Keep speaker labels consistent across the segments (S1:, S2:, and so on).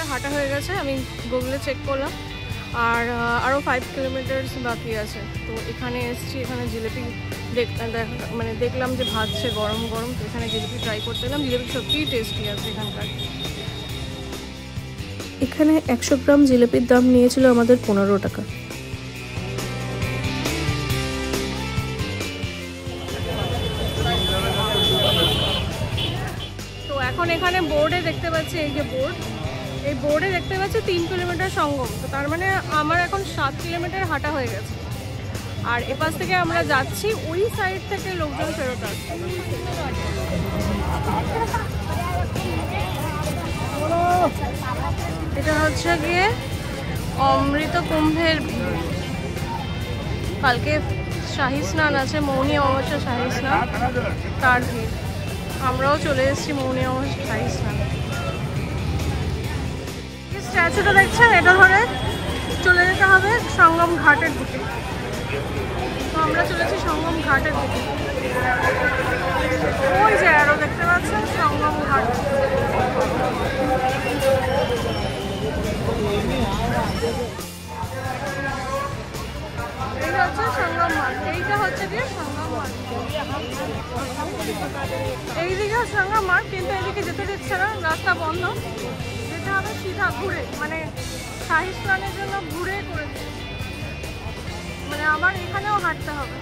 S1: Kilometre হাঁটা হয়ে গেছে, আমি গুগলে চেক করলাম। আর আরও 5 কিলোমিটার্স বাকি আছে। তো এখানে এসছি, এখানে জিলিপি দেখলাম যে ভাজছে গরম গরম। তো এখানে জিলিপি ট্রাই করতে এলাম। জিলিপি সত্যিই টেস্টি আছে এখানকার।
S2: এখানে 100 গ্রাম জিলিপির দাম নিয়েছিল আমাদের 15 টাকা।
S1: তো এখন এখানে বোর্ডে দেখতে পাচ্ছি, এই যে বোর্ড, এই বোর্ডে দেখতে পাচ্ছি 3 কিলোমিটার সঙ্গম। তো তার মানে আমার এখন 7 কিলোমিটার হাঁটা হয়ে গেছে। আর এপাশ থেকে আমরা যাচ্ছি, ওই সাইড থেকে লোকজন ফেরত আসছে। এটা হচ্ছে গিয়ে অমৃত কুম্ভের ভিড়। কালকে শাহী স্নান আছে, মৌনী অমাবস্যা শাহী স্নান, তার ভিড়। আমরাও চলে এসেছি মৌনী অমাবস্যা শাহী স্নান। স্ট্যাচুটা দেখছেন, এটা ধরে চলে যেতে হবে সঙ্গম ঘাটের দিকে। তো আমরা চলেছি সঙ্গম ঘাটের দিকে। ওই যে আরো দেখতে পাচ্ছেন সঙ্গম ঘাট। এই হচ্ছে সঙ্গম মাঠ, এইটা হচ্ছে গিয়ে সঙ্গম মাঠ। এইদিকে সঙ্গম মাঠ, কিন্তু এদিকে যেতে দিচ্ছে না, রাস্তা বন্ধ। যেতে হবে সিধা ঘুরে, মানে শাহী স্নানের জন্য ঘুরে করেছে। মানে আবার এখানেও হাঁটতে হবে।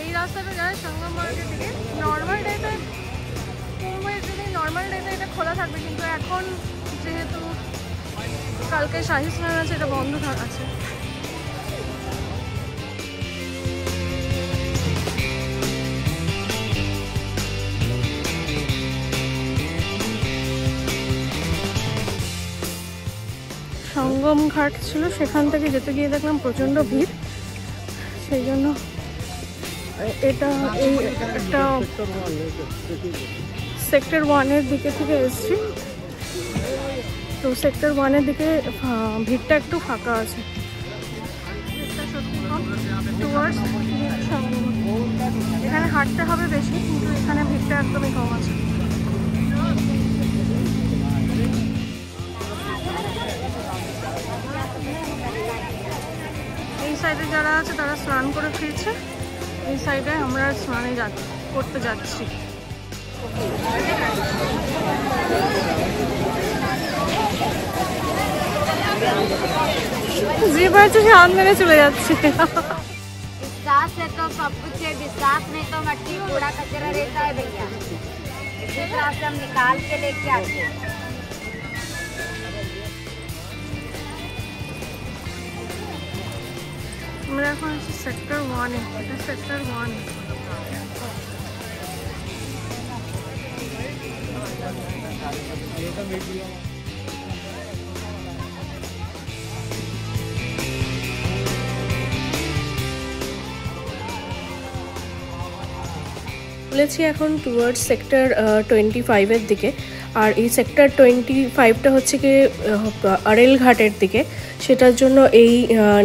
S1: এই রাস্তাটা যায় সঙ্গম মার্কের দিকে। নর্মাল ডেতে কুম্ভের দিকে নর্মাল ডেতে এটা খোলা থাকবে, কিন্তু এখন যেহেতু কালকে শাহী স্নান আছে, এটা বন্ধ আছে। সঙ্গম ঘাট ছিল, সেখান থেকে যেতে গিয়ে দেখলাম প্রচণ্ড ভিড়। সেই জন্য এটা এই একটা সেক্টর 1-এর দিকে থেকে এসছি। তো সেক্টর 1-এর দিকে ভিড়টা একটু ফাঁকা আছে। এখানে হাঁটতে হবে বেশি, কিন্তু এখানে ভিড়টা একদমই কম আছে। এই সাইডে যারা আছে তারা স্নান করে ফিরছে, এই সাইডে আমরা স্নানে করতে যাচ্ছি। যে পারছে সে হাত মেরে চলে যাচ্ছে।
S3: विश्वास है तो सब कुछ है, विश्वास नहीं तो मट्टी कूड़ा कचरा रहता है भैया। इस हिसाब से हम निकाल के लेके आते हैं।
S1: আমরা এখন আছি সেক্টর 1-এ। এটা সেক্টর 1।
S2: বলেছি এখন টুয়ার্ডস সেক্টর 25-এর দিকে। আর এই সেক্টর 25টা হচ্ছে কি আরেল ঘাটের দিকে। সেটার জন্য এই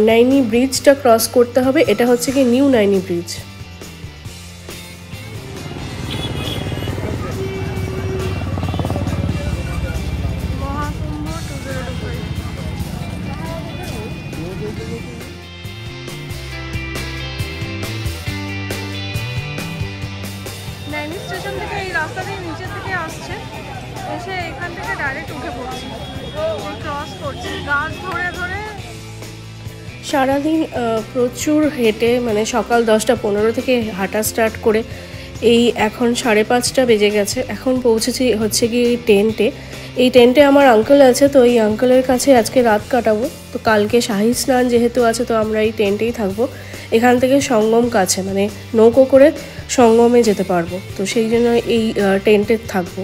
S2: নাইনি ব্রিজটা ক্রস করতে হবে। এটা হচ্ছে কি নিউ নাইনি ব্রিজ।
S1: মহাকুম্ভ 2025। নাইনি স্টেশন থেকে এই রাস্তা দিয়ে নিচের থেকে আসছে, এসে এখান থেকে ডাইরেক্ট উঠে পড়ছে, ক্রস করছে গাছ ধরে ধরে।
S2: সারাদিন প্রচুর হেঁটে, মানে সকাল 10টা 15 থেকে হাঁটা স্টার্ট করে এই এখন 5:30 বেজে গেছে। এখন পৌঁছেছি হচ্ছে কি টেন্টে। এই টেন্টে আমার আঙ্কেল আছে, তো এই আঙ্কেলের কাছে আজকে রাত কাটাবো। তো কালকে শাহী স্নান যেহেতু আছে, তো আমরা এই টেন্টেই থাকবো। এখান থেকে সঙ্গম কাছে, মানে নৌকো করে সঙ্গমে যেতে পারবো। তো সেই জন্য এই টেন্টে থাকবো।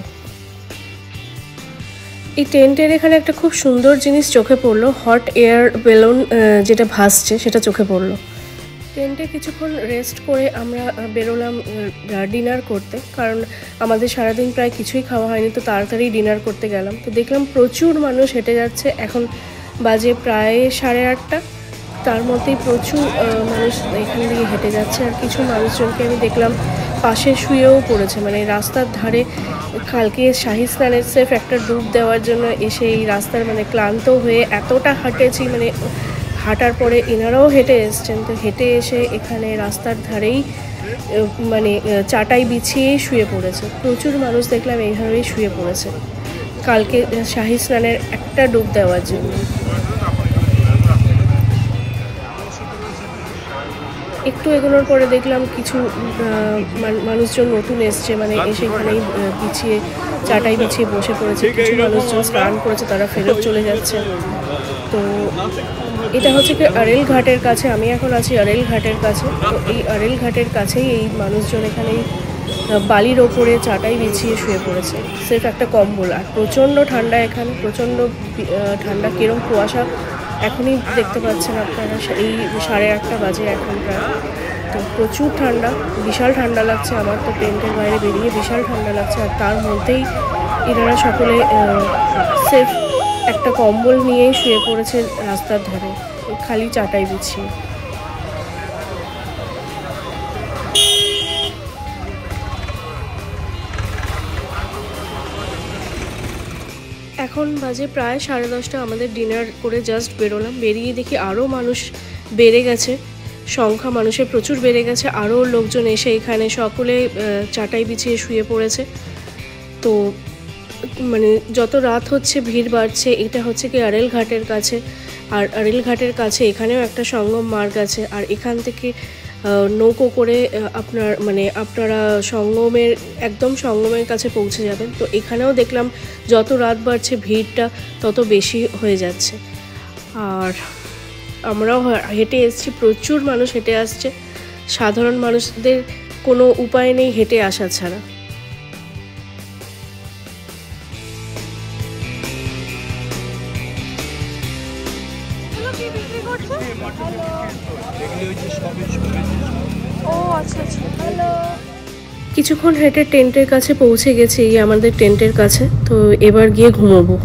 S2: এই টেন্টের এখানে একটা খুব সুন্দর জিনিস চোখে পড়লো, হট এয়ার বেলুন যেটা ভাসছে সেটা চোখে পড়লো। টেন্টে কিছুক্ষণ রেস্ট করে আমরা বেরোলাম ডিনার করতে, কারণ আমাদের সারাদিন প্রায় কিছুই খাওয়া হয়নি। তো তাড়াতাড়ি ডিনার করতে গেলাম। তো দেখলাম প্রচুর মানুষ হেঁটে যাচ্ছে। এখন বাজে প্রায় 8:30। তার মধ্যেই প্রচুর মানুষ এখান থেকে হেঁটে যাচ্ছে। আর কিছু মানুষজনকে আমি দেখলাম পাশে শুয়েও পড়েছে, মানে রাস্তার ধারে। কালকে শাহী স্নানের সেফ একটা ডুব দেওয়ার জন্য এসে এই রাস্তার মানে ক্লান্ত হয়ে এতটা হাঁটেছি, মানে হাঁটার পরে এনারাও হেঁটে এসছেন, তো হেঁটে এসে এখানে রাস্তার ধারেই মানে চাটাই বিছিয়েই শুয়ে পড়েছে। প্রচুর মানুষ দেখলাম এইভাবেই শুয়ে পড়েছে কালকে শাহী স্নানের একটা ডুব দেওয়ার জন্য। একটু এগোনোর পরে দেখলাম কিছু মানুষজন নতুন এসছে, মানে এসে এখানেই বিছিয়ে চাটাই বিছিয়ে বসে পড়েছে। কিছু মানুষজন স্নান করেছে, তারা ফেরত চলে যাচ্ছে। তো এটা হচ্ছে কি আরেল ঘাটের কাছে, আমি এখন আছি আরেল ঘাটের কাছে। তো এই আরেল ঘাটের কাছেই এই মানুষজন এখানেই বালির ওপরে চাটাই বিছিয়ে শুয়ে পড়েছে, সেটা একটা কম্বল। আর প্রচণ্ড ঠান্ডা এখানে, প্রচণ্ড ঠান্ডা, কিরম কুয়াশা এখনই দেখতে পাচ্ছেন আপনারা। এই 8:30 বাজে এখন প্রায়। তো প্রচুর ঠান্ডা, বিশাল ঠান্ডা লাগছে আমার তো, টেন্টের বাইরে বেরিয়ে বিশাল ঠান্ডা লাগছে। আর তার মধ্যেই এনারা সকলে সেফ একটা কম্বল নিয়েই শুয়ে পড়েছে রাস্তার ধারে, খালি চাটাই বিছিয়ে। এখন বাজে প্রায় 10:30। আমাদের ডিনার করে জাস্ট বেরোলাম, বেরিয়ে দেখি আরও মানুষ বেড়ে গেছে, সংখ্যা মানুষের প্রচুর বেড়ে গেছে। আরও লোকজন এসে এখানে সকলে চাটাই বিছিয়ে শুয়ে পড়েছে। তো মানে যত রাত হচ্ছে ভিড় বাড়ছে। এটা হচ্ছে কি আরেল ঘাটের কাছে, আর আরেল ঘাটের কাছে এখানেও একটা সঙ্গম মার্গ আছে। আর এখান থেকে নৌকো করে আপনারা একদম সঙ্গমের কাছে পৌঁছে যাবেন। তো এখানেও দেখলাম যত রাত বাড়ছে ভিড়টা তত বেশি হয়ে যাচ্ছে। আর আমরাও হেঁটে এসেছি, প্রচুর মানুষ হেঁটে আসছে, সাধারণ মানুষদের কোনো উপায় নেই হেঁটে আসা ছাড়া। কিছুক্ষণ হেঁটে টেন্টের কাছে পৌঁছে গেছি, আমাদের টেন্টের কাছে। তো এবার গিয়ে ঘুমোবো।